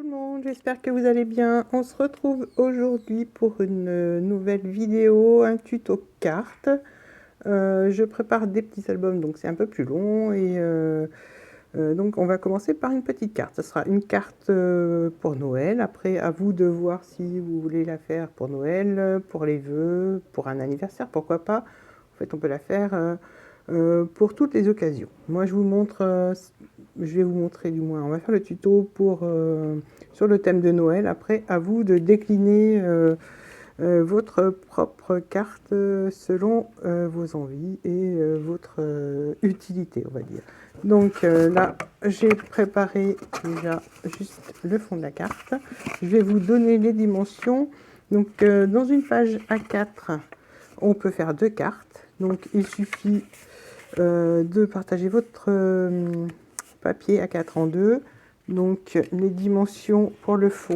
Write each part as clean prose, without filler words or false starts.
le monde, j'espère que vous allez bien. On se retrouve aujourd'hui pour une nouvelle vidéo, un tuto cartes. Je prépare des petits albums, donc c'est un peu plus long. Donc on va commencer par une petite carte. Ce sera une carte pour Noël. Après, à vous de voir si vous voulez la faire pour Noël, pour les vœux, pour un anniversaire, pourquoi pas. En fait, on peut la faire pour toutes les occasions. Moi, je vais vous montrer du moins. On va faire le tuto sur le thème de Noël. Après, à vous de décliner votre propre carte selon vos envies et votre utilité, on va dire. Donc là, j'ai préparé déjà juste le fond de la carte. Je vais vous donner les dimensions. Donc dans une page A4, on peut faire 2 cartes. Donc il suffit de partager votre papier A4 en 2. Donc les dimensions pour le fond,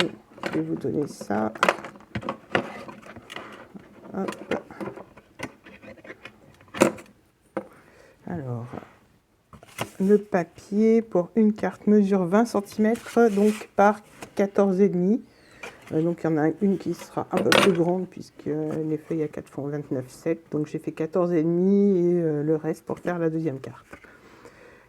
je vais vous donner ça. Hop. Alors, le papier pour une carte mesure 20 cm donc par 14,5. Donc il y en a une qui sera un peu plus grande puisque les feuilles A4 font 29,7. Donc j'ai fait 14,5 et le reste pour faire la deuxième carte.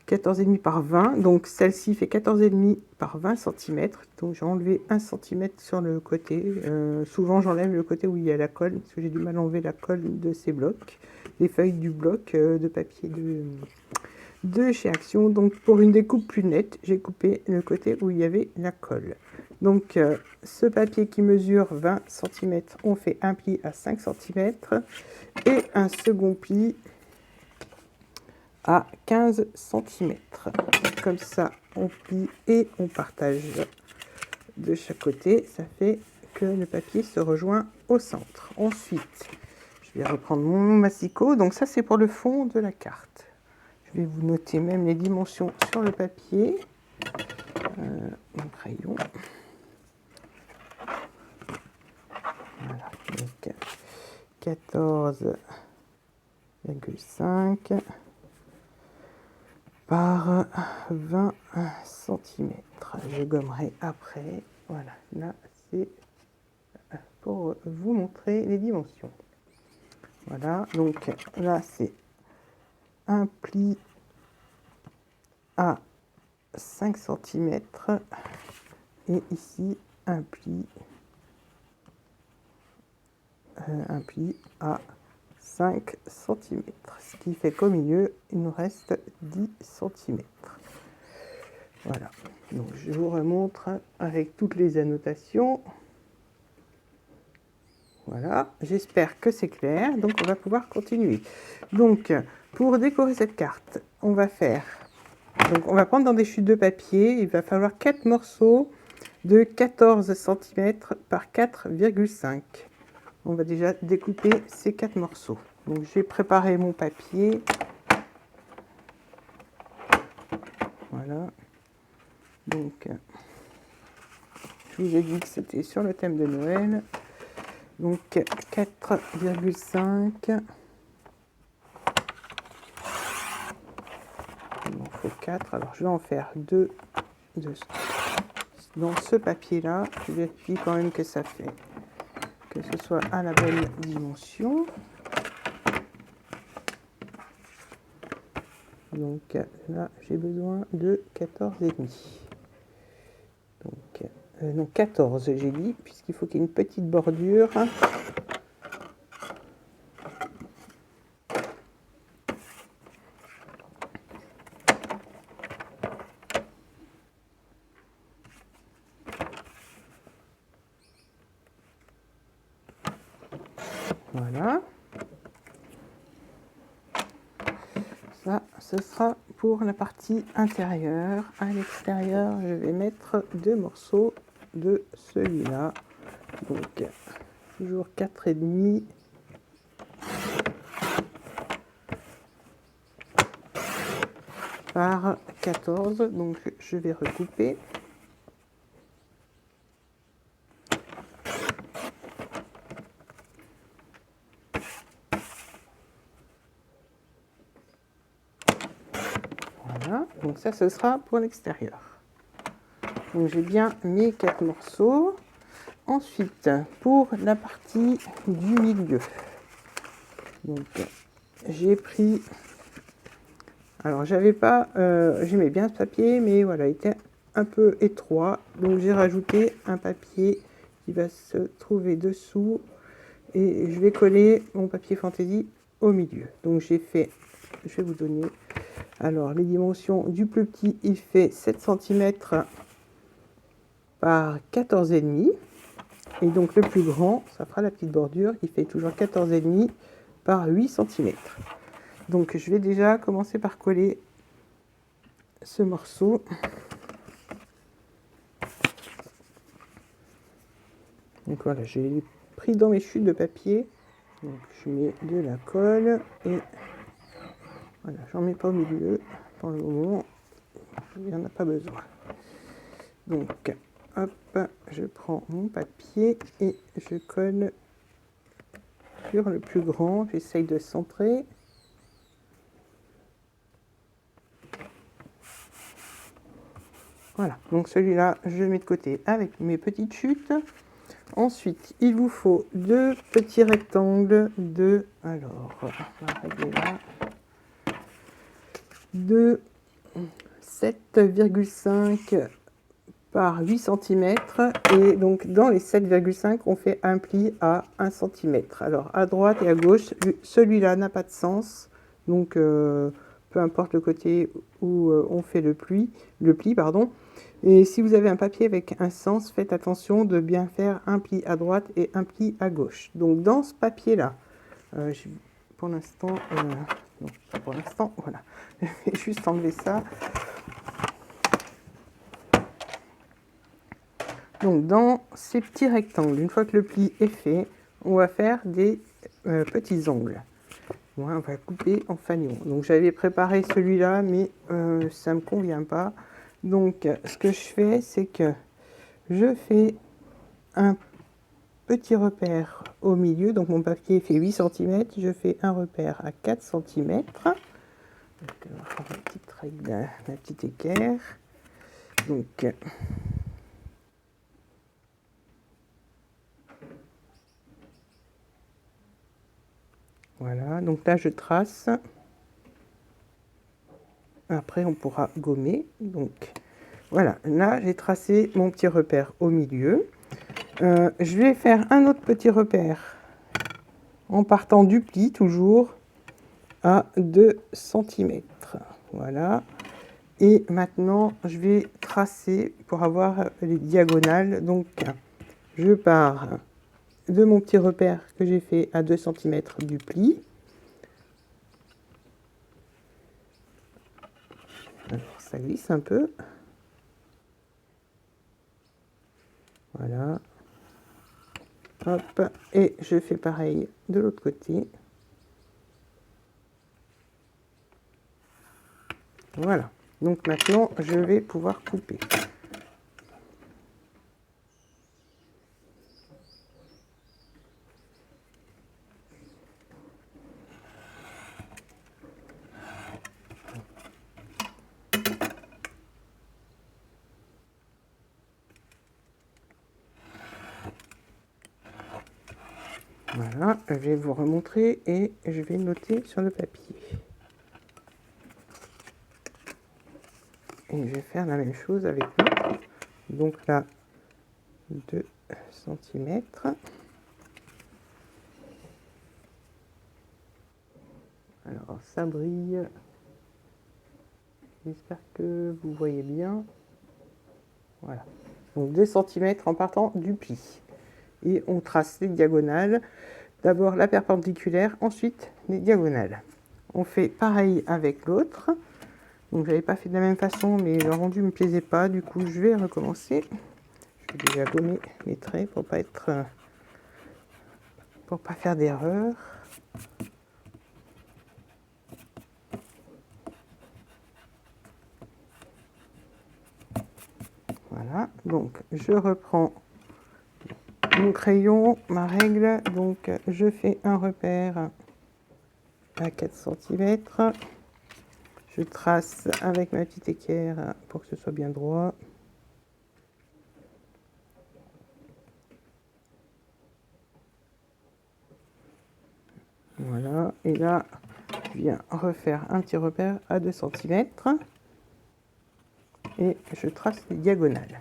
14,5 par 20, donc celle-ci fait 14,5 par 20 cm. Donc j'ai enlevé 1 cm sur le côté. Souvent j'enlève le côté où il y a la colle, parce que j'ai du mal à enlever la colle de ces blocs. Les feuilles du bloc de papier de chez Action. Donc pour une découpe plus nette, j'ai coupé le côté où il y avait la colle. Donc ce papier qui mesure 20 cm, on fait un pli à 5 cm et un second pli à 15 cm. Comme ça, on plie et on partage de chaque côté. Ça fait que le papier se rejoint au centre. Ensuite, je vais reprendre mon massicot. Donc ça, c'est pour le fond de la carte. Je vais vous noter même les dimensions sur le papier. Mon crayon. Voilà, donc 14,5 par 20 cm. Je gommerai après. Voilà, là c'est pour vous montrer les dimensions. Voilà, donc là c'est un pli à 5 cm et ici un pli à 5 cm. Ce qui fait qu'au milieu, il nous reste 10 cm. Voilà, donc je vous remontre avec toutes les annotations. Voilà, j'espère que c'est clair, donc on va pouvoir continuer. Donc, pour décorer cette carte, on va prendre dans des chutes de papier, il va falloir 4 morceaux de 14 cm par 4,5. On va déjà découper ces 4 morceaux. Donc j'ai préparé mon papier. Voilà. Donc, je vous ai dit que c'était sur le thème de Noël. Donc 4,5. Il m'en faut 4. Alors je vais en faire 2 dans ce papier-là. Je vérifie quand même que ça fait, que ce soit à la bonne dimension. Donc là, j'ai besoin de 14,5. Donc, non, 14, j'ai dit, puisqu'il faut qu'il y ait une petite bordure. Voilà. Ça, ce sera pour la partie intérieure. À l'extérieur, je vais mettre 2 morceaux de celui-là. Donc, toujours 4,5. Par 14. Donc, je vais recouper. Voilà, donc ça, ce sera pour l'extérieur. Donc j'ai bien mes 4 morceaux. Ensuite, pour la partie du milieu, donc j'ai pris, alors j'avais pas, j'aimais bien ce papier, mais voilà, il était un peu étroit, donc j'ai rajouté un papier qui va se trouver dessous et je vais coller mon papier fantaisie au milieu. Donc j'ai fait, je vais vous donner, alors les dimensions du plus petit, il fait 7 cm par 14,5. Et donc le plus grand, ça fera la petite bordure, il fait toujours 14,5 par 8 cm. Donc je vais déjà commencer par coller ce morceau. Donc voilà, j'ai pris dans mes chutes de papier. Donc je mets de la colle et voilà, j'en mets pas au milieu pour le moment, il n'y en a pas besoin. Donc hop, je prends mon papier et je colle sur le plus grand, j'essaye de centrer. Voilà, donc celui-là, je le mets de côté avec mes petites chutes. Ensuite, il vous faut 2 petits rectangles de, alors, on va régler là, de 7,5 par 8 cm. Et donc, dans les 7,5, on fait un pli à 1 cm. Alors, à droite et à gauche, celui-là n'a pas de sens. Donc, peu importe le côté où on fait le pli, pardon. Et si vous avez un papier avec un sens, faites attention de bien faire un pli à droite et un pli à gauche. Donc dans ce papier-là, pour l'instant, non, pas pour l'instant, voilà, je vais juste enlever ça. Donc dans ces petits rectangles, une fois que le pli est fait, on va faire des petits ongles. Bon, on va couper en fanion. Donc j'avais préparé celui-là, mais ça ne me convient pas. Donc ce que je fais, c'est que je fais un petit repère au milieu. Donc mon papier fait 8 cm, je fais un repère à 4 cm. Donc on va faire une petite règle, la petite équerre. Donc voilà, donc là je trace. Après on pourra gommer. Donc voilà, là j'ai tracé mon petit repère au milieu. Je vais faire un autre petit repère en partant du pli toujours à 2 cm. Voilà. Et maintenant, je vais tracer pour avoir les diagonales. Donc, je pars de mon petit repère que j'ai fait à 2 cm du pli. Alors, ça glisse un peu. Voilà. Hop. Et je fais pareil de l'autre côté. Voilà. Donc maintenant, je vais pouvoir couper. Voilà, je vais vous remontrer et je vais noter sur le papier. Et je vais faire la même chose avec l'autre. Donc là, 2 cm. Alors, ça brille. J'espère que vous voyez bien. Voilà. Donc 2 cm en partant du pli. Et on trace les diagonales. D'abord la perpendiculaire, ensuite les diagonales. On fait pareil avec l'autre. Donc j'avais pas fait de la même façon, mais le rendu me plaisait pas. Du coup, je vais recommencer. Je vais déjà gommer mes traits pour pas faire d'erreur. Voilà, donc je reprends mon crayon, ma règle, donc je fais un repère à 4 cm. Je trace avec ma petite équerre pour que ce soit bien droit. Et là, je viens refaire un petit repère à 2 cm. Et je trace les diagonales.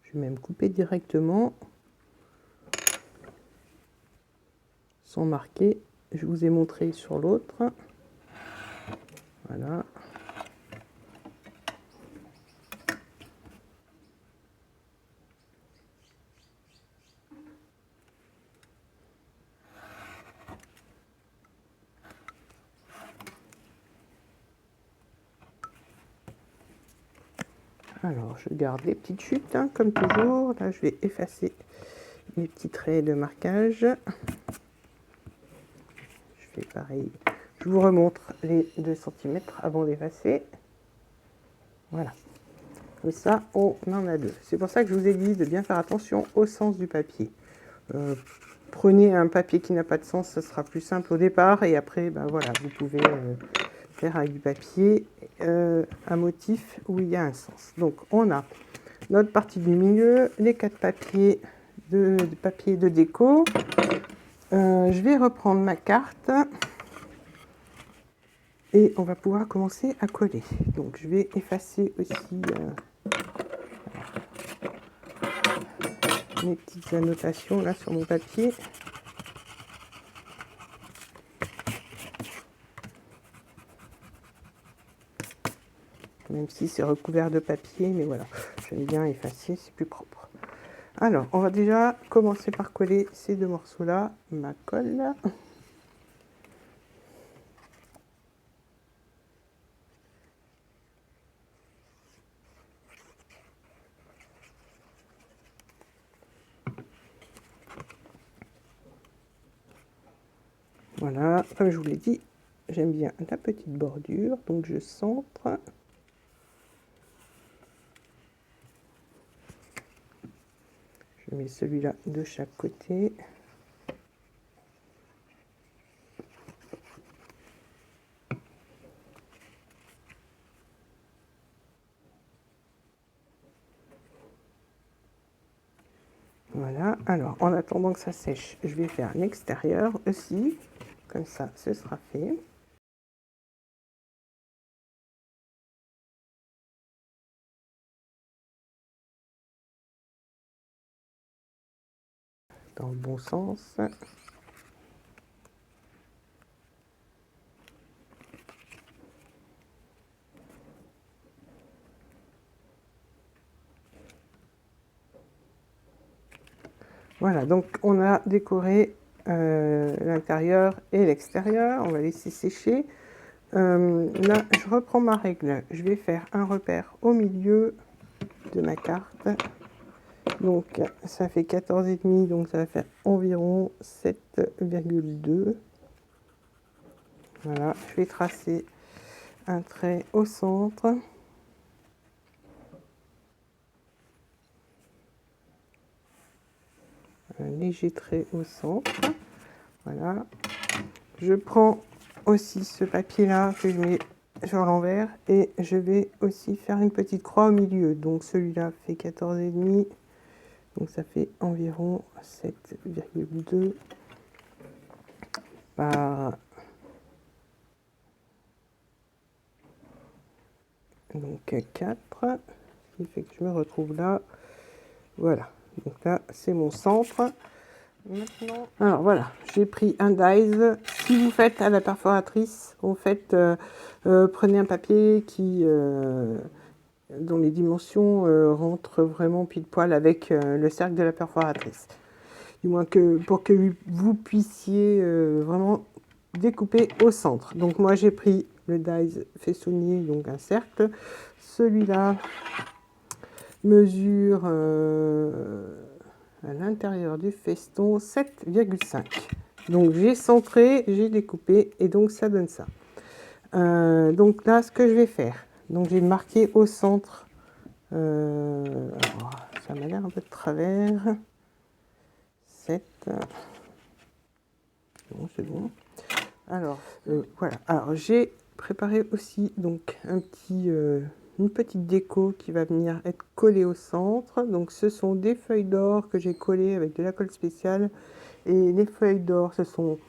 Je vais même couper directement. Sans marquer. Je vous ai montré sur l'autre. Voilà. Alors, je garde les petites chutes, hein, comme toujours. Là, je vais effacer les petits traits de marquage. Je fais pareil. Je vous remontre les 2 cm avant d'effacer. Voilà. Comme ça, on en a 2. C'est pour ça que je vous ai dit de bien faire attention au sens du papier. Prenez un papier qui n'a pas de sens, ce sera plus simple au départ. Et après, ben voilà, vous pouvez faire avec du papier un motif où il y a un sens. Donc, on a notre partie du milieu, les 4 papiers de déco. Je vais reprendre ma carte et on va pouvoir commencer à coller. Donc, je vais effacer aussi mes petites annotations là sur mon papier. Même si c'est recouvert de papier, mais voilà, j'aime bien effacer, c'est plus propre. Alors, on va déjà commencer par coller ces 2 morceaux-là, ma colle. Voilà, comme je vous l'ai dit, j'aime bien la petite bordure, donc je centre. Je mets celui-là de chaque côté. Voilà, alors en attendant que ça sèche, je vais faire l'extérieur aussi, comme ça ce sera fait. Dans le bon sens. Voilà, donc on a décoré l'intérieur et l'extérieur. On va laisser sécher. Là, je reprends ma règle. Je vais faire un repère au milieu de ma carte. Donc, ça fait 14,5, donc ça va faire environ 7,2. Voilà, je vais tracer un trait au centre. Un léger trait au centre. Voilà. Je prends aussi ce papier-là que je mets sur l'envers et je vais aussi faire une petite croix au milieu. Donc, celui-là fait 14,5. Donc, ça fait environ 7,2 par... Donc 4, ce qui fait que je me retrouve là. Voilà, donc là c'est mon centre. Maintenant, alors voilà, j'ai pris un dies. Si vous faites à la perforatrice, en fait, prenez un papier qui, dont les dimensions rentrent vraiment pile poil avec le cercle de la perforatrice. Du moins que pour que vous puissiez vraiment découper au centre. Donc moi j'ai pris le dies façonnier, donc un cercle. Celui-là mesure à l'intérieur du feston 7,5. Donc j'ai centré, j'ai découpé et donc ça donne ça. Donc là ce que je vais faire, donc j'ai marqué au centre, alors, ça m'a l'air un peu de travers, 7, bon c'est bon. Alors voilà, alors j'ai préparé aussi donc un petit, une petite déco qui va venir être collée au centre. Donc ce sont des feuilles d'or que j'ai collées avec de la colle spéciale Et les feuilles d'or, ce sont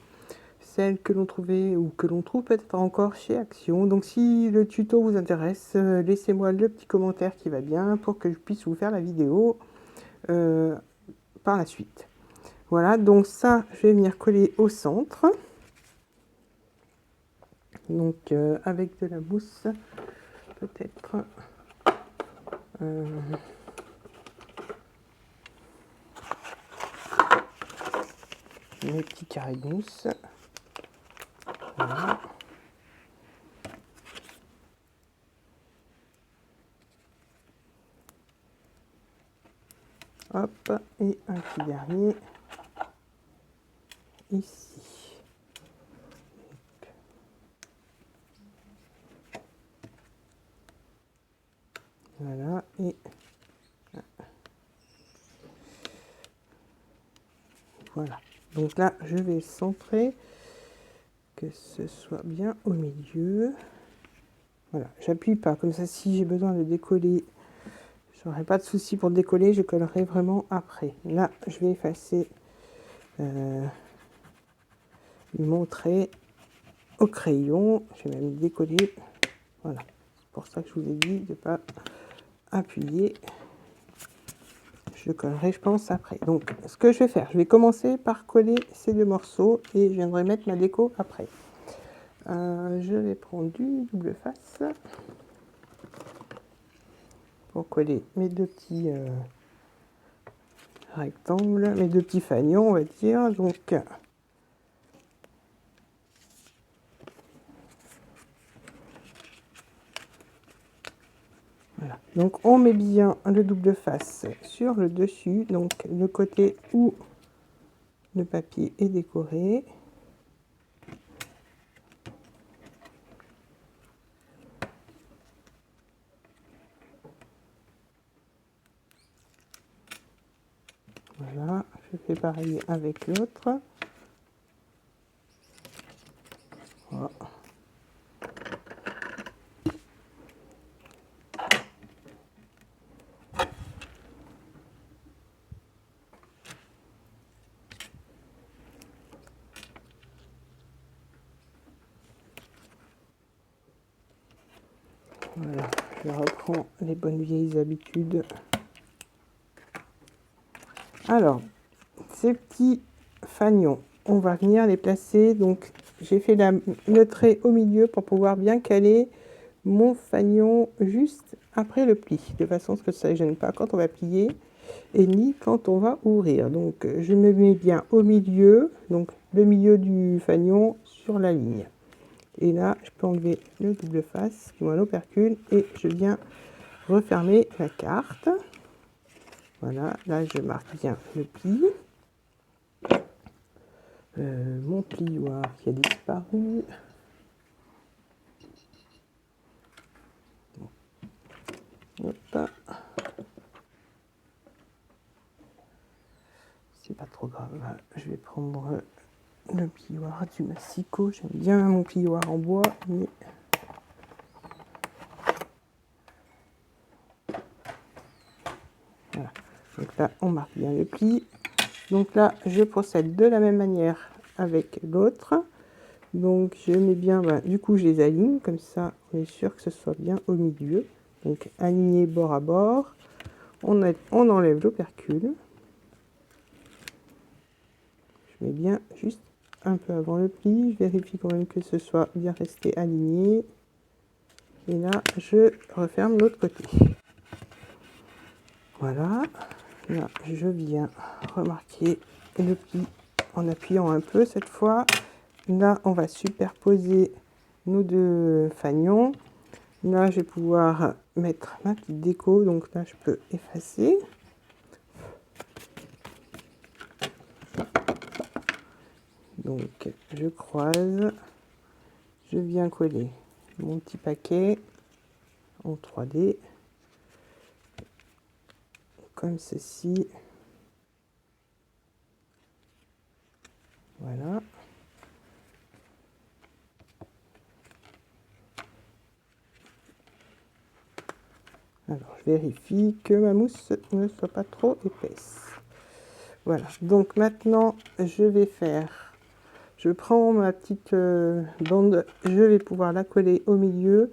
celles que l'on trouvait ou que l'on trouve peut-être encore chez Action. Donc si le tuto vous intéresse, laissez-moi le petit commentaire qui va bien pour que je puisse vous faire la vidéo par la suite. Voilà, donc ça, je vais venir coller au centre. Donc avec de la mousse, peut-être mes petits carrés de mousse. Voilà. Hop, et un petit dernier ici. Voilà, et voilà. Donc là, je vais centrer, que ce soit bien au milieu. Voilà, j'appuie pas, comme ça, si j'ai besoin de décoller, j'aurai pas de souci pour décoller, je collerai vraiment après. Là, je vais effacer mon trait au crayon, je vais même décoller. Voilà, c'est pour ça que je vous ai dit de ne pas appuyer. Je le collerai, je pense, après. Donc, ce que je vais faire, je vais commencer par coller ces deux morceaux et je viendrai mettre ma déco après. Je vais prendre du double face pour coller mes deux petits rectangles, mes deux petits fanions, on va dire. Donc, voilà. Donc, on met bien le double face sur le dessus, donc le côté où le papier est décoré. Voilà, je fais pareil avec l'autre. Voilà. Voilà, je reprends les bonnes vieilles habitudes. Alors, ces petits fanions, on va venir les placer. Donc, j'ai fait le trait au milieu pour pouvoir bien caler mon fanion juste après le pli, de façon à ce que ça ne gêne pas quand on va plier et ni quand on va ouvrir. Donc, je me mets bien au milieu, donc le milieu du fanion sur la ligne. Et là, je peux enlever le double face, du moins l'opercule, et je viens refermer la carte. Voilà, là je marque bien le pli. Mon plioir qui a disparu. Hop. C'est pas trop grave. Je vais prendre le plioir du Massico. J'aime bien mon plioir en bois, mais voilà. Donc là, on marque bien le pli. Donc là, je procède de la même manière avec l'autre. Donc je mets bien, du coup je les aligne, comme ça on est sûr que ce soit bien au milieu. Donc aligné bord à bord. On enlève l'opercule. Je mets bien juste un peu avant le pli. Je vérifie quand même que ce soit bien resté aligné. Et là, je referme l'autre côté. Voilà. Là, je viens remarquer le pli en appuyant un peu cette fois. Là, on va superposer nos deux fanions. Là, je vais pouvoir mettre ma petite déco. Donc là, je peux effacer. Donc, je croise. Je viens coller mon petit paquet en 3D. Comme ceci. Voilà. Alors, je vérifie que ma mousse ne soit pas trop épaisse. Voilà, donc maintenant je prends ma petite bande, je vais pouvoir la coller au milieu.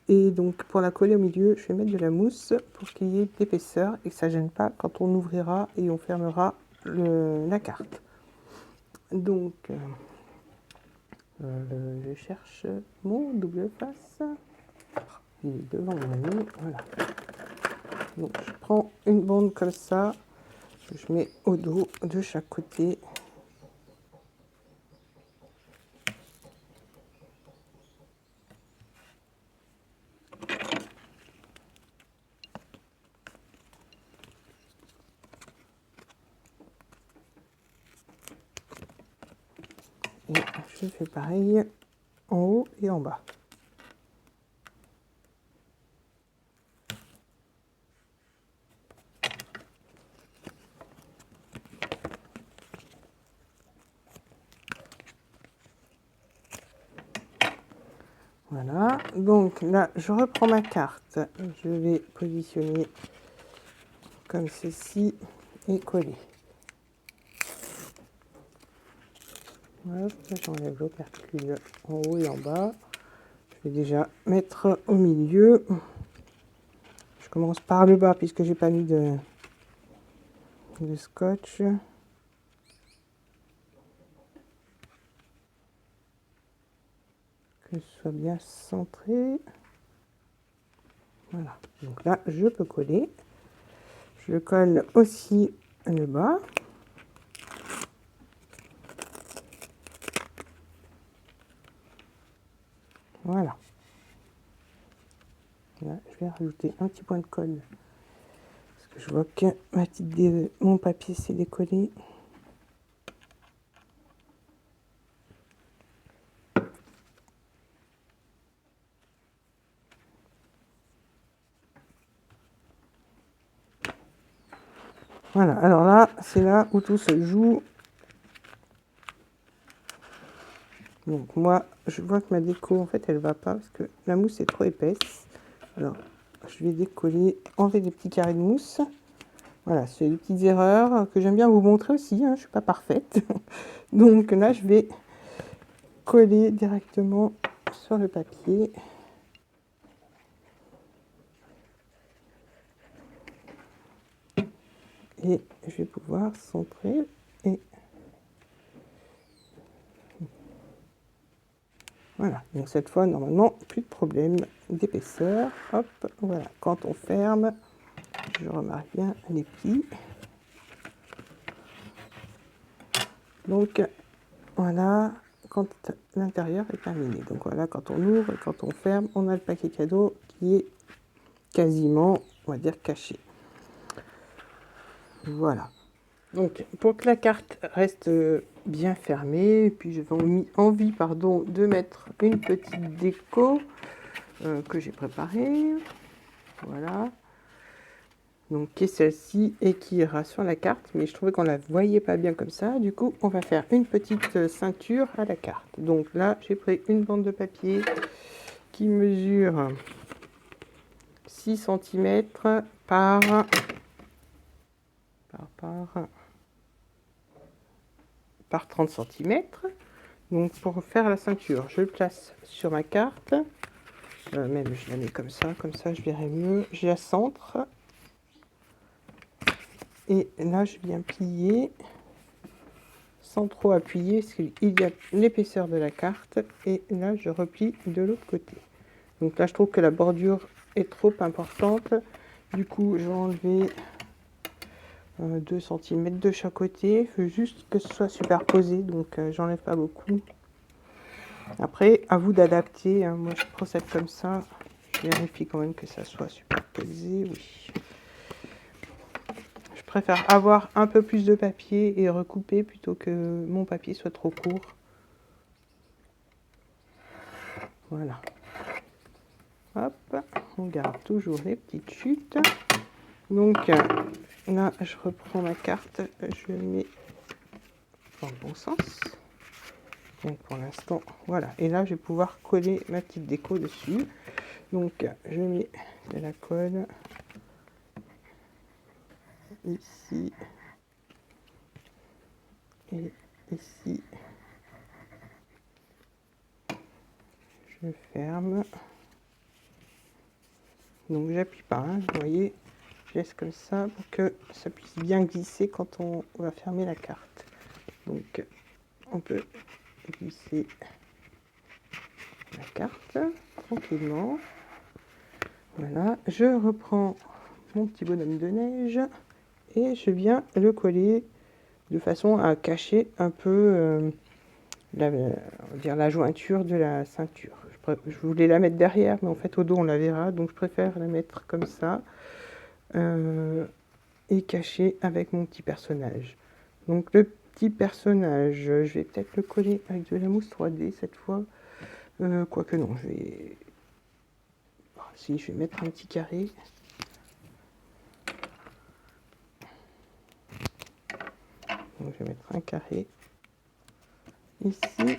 Et donc pour la coller au milieu, je vais mettre de la mousse pour qu'il y ait de l'épaisseur et que ça ne gêne pas quand on ouvrira et on fermera la carte. Donc je cherche mon double face. Il est devant mon ami, voilà. Donc je prends une bande comme ça, je mets au dos de chaque côté. Et je fais pareil en haut et en bas. Voilà, donc là je reprends ma carte, je vais positionner comme ceci et coller. Hop, j'enlève l'opercule en haut et en bas. Je vais déjà mettre au milieu. Je commence par le bas puisque j'ai pas mis de scotch. Que ce soit bien centré. Voilà, donc là je peux coller. Je colle aussi le bas. Voilà. Là, je vais rajouter un petit point de colle. Parce que je vois que mon papier s'est décollé. Voilà, alors là, c'est là où tout se joue. Donc moi, je vois que ma déco, en fait, elle va pas parce que la mousse est trop épaisse. Alors, je vais décoller, enlever des petits carrés de mousse. Voilà, c'est des petites erreurs que j'aime bien vous montrer aussi, hein, je suis pas parfaite. Donc là, je vais coller directement sur le papier. Et je vais pouvoir centrer et voilà. Donc cette fois, normalement, plus de problème d'épaisseur. Hop, voilà. Quand on ferme, je remarque bien les plis. Donc voilà, quand l'intérieur est terminé. Donc voilà, quand on ouvre et quand on ferme, on a le paquet cadeau qui est quasiment, on va dire, caché. Voilà. Donc pour que la carte reste bien fermée, et puis j'avais envie de mettre une petite déco que j'ai préparée. Voilà. Donc qui est celle-ci et qui ira sur la carte, mais je trouvais qu'on la voyait pas bien comme ça. Du coup, on va faire une petite ceinture à la carte. Donc là, j'ai pris une bande de papier qui mesure 6 cm par 30 cm. Donc pour faire la ceinture, je le place sur ma carte. Même je la mets comme ça je verrai mieux. Je la centre. Et là, je viens plier sans trop appuyer, parce qu'il y a l'épaisseur de la carte. Et là, je replie de l'autre côté. Donc là, je trouve que la bordure est trop importante. Du coup, je vais enlever 2 cm de chaque côté. Il faut juste que ce soit superposé, donc j'enlève pas beaucoup. Après, à vous d'adapter. Hein. Moi, je procède comme ça. Je vérifie quand même que ça soit superposé. Oui. Je préfère avoir un peu plus de papier et recouper plutôt que mon papier soit trop court. Voilà. Hop, on garde toujours les petites chutes. Donc là, je reprends ma carte, je mets dans le bon sens. Donc pour l'instant, voilà. Et là, je vais pouvoir coller ma petite déco dessus. Donc je mets de la colle ici Et ici, je ferme. Donc j'appuie pas, hein, vous voyez, je laisse comme ça pour que ça puisse bien glisser quand on va fermer la carte. Donc on peut glisser la carte tranquillement. Voilà, je reprends mon petit bonhomme de neige et je viens le coller de façon à cacher un peu la jointure de la ceinture. Je voulais la mettre derrière, mais en fait au dos on la verra, donc je préfère la mettre comme ça et cacher avec mon petit personnage. Donc le petit personnage, je vais peut-être le coller avec de la mousse 3D cette fois, quoique non, je vais... Si, je vais mettre un petit carré. Donc je vais mettre un carré ici.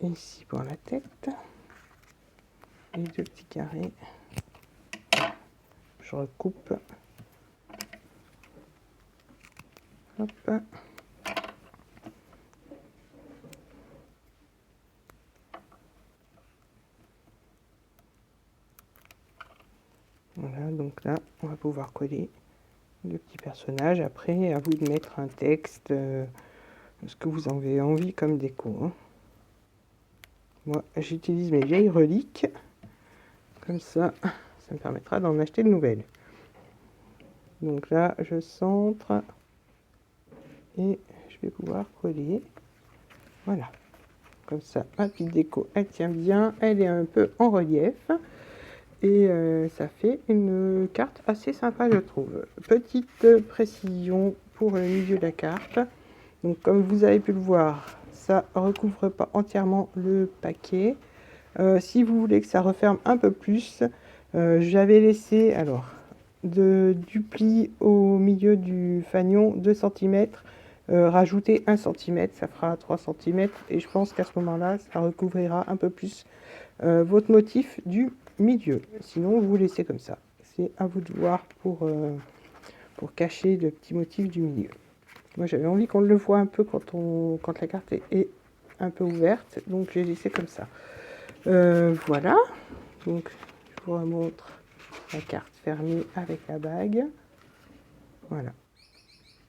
Ici pour la tête. Et deux petits carrés. Je recoupe. Hop. Voilà, donc là, on va pouvoir coller le petit personnage. Après, à vous de mettre un texte, ce que vous avez envie comme déco. Hein. Moi, j'utilise mes vieilles reliques. Comme ça me permettra d'en acheter de nouvelles. Donc là, je centre et je vais pouvoir coller. Voilà. Comme ça, ma petite déco, elle tient bien. Elle est un peu en relief. Et ça fait une carte assez sympa, je trouve. Petite précision pour le milieu de la carte. Donc, comme vous avez pu le voir, ça recouvre pas entièrement le paquet. Si vous voulez que ça referme un peu plus, j'avais laissé alors du pli au milieu du fanion 2 cm, rajouter 1 cm, ça fera 3 cm. Et je pense qu'à ce moment-là, ça recouvrira un peu plus votre motif du milieu. Sinon, vous laissez comme ça. C'est à vous de voir pour cacher le petit motif du milieu. Moi, j'avais envie qu'on le voit un peu quand la carte est un peu ouverte, donc j'ai laissé comme ça. Voilà. Donc, je vous remontre la carte fermée avec la bague. Voilà.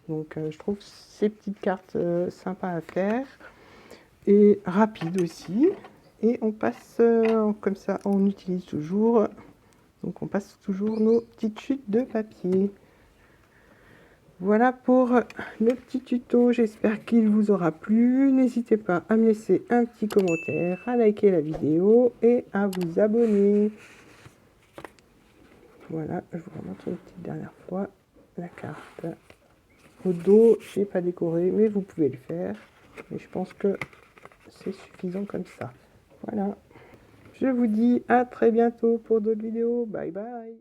Donc, je trouve ces petites cartes sympas à faire et rapides aussi. Et on passe comme ça, on utilise toujours. Donc on passe toujours nos petites chutes de papier. Voilà pour le petit tuto, j'espère qu'il vous aura plu. N'hésitez pas à me laisser un petit commentaire, à liker la vidéo et à vous abonner. Voilà, je vous remontre une petite dernière fois la carte. Au dos, je n'ai pas décoré, mais vous pouvez le faire. Et je pense que c'est suffisant comme ça. Voilà. Je vous dis à très bientôt pour d'autres vidéos. Bye bye.